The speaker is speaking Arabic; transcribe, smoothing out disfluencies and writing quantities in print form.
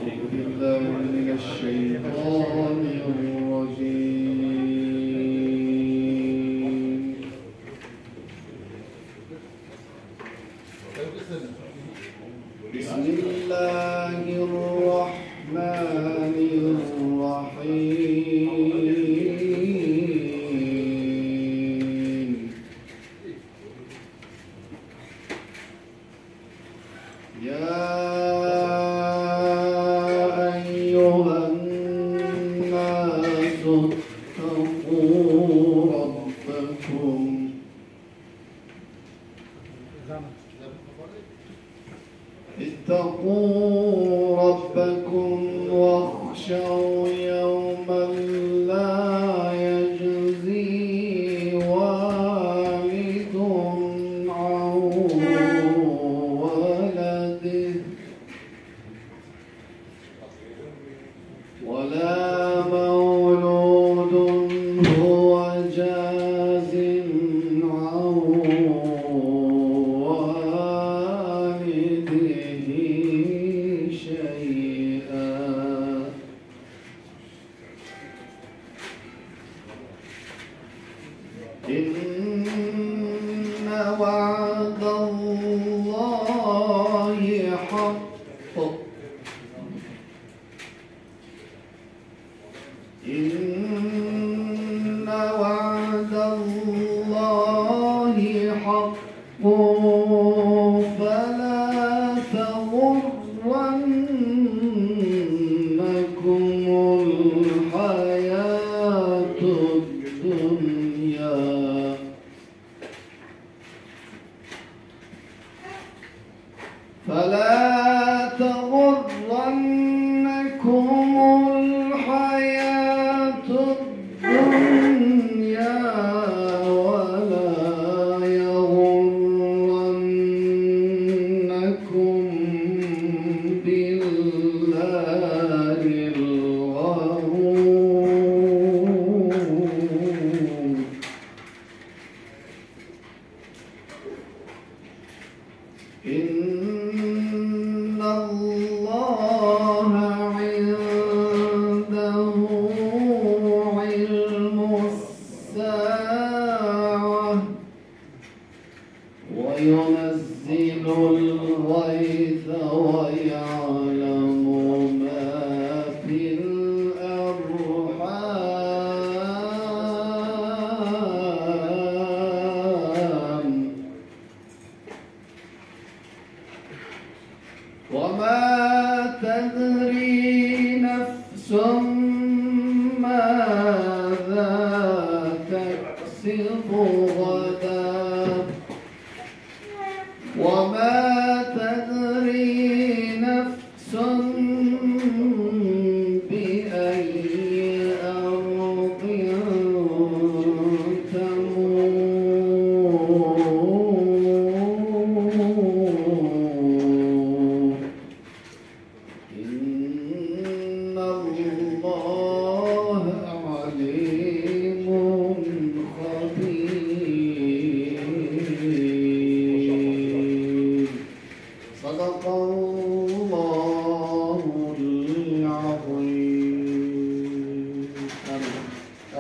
بالله من الشيطان الرجيم. بسم الله الرحمن الرحيم. يا أيها الناس اتقوا ربكم واخشوا يوما لا يجزي والد عن ولده ولا مولود هو جاز عن والده شيئا. إن وعد الله حق. إن وعد الله حق فلا تغرنكم الحياة الدنيا فلا تغرنكم الحياة الدنيا ولا يغرنكم بالله الغرور. إن الله عنده علم الساعة وينزل الغيث ويعلم ما في الأرحام وما تدري نفس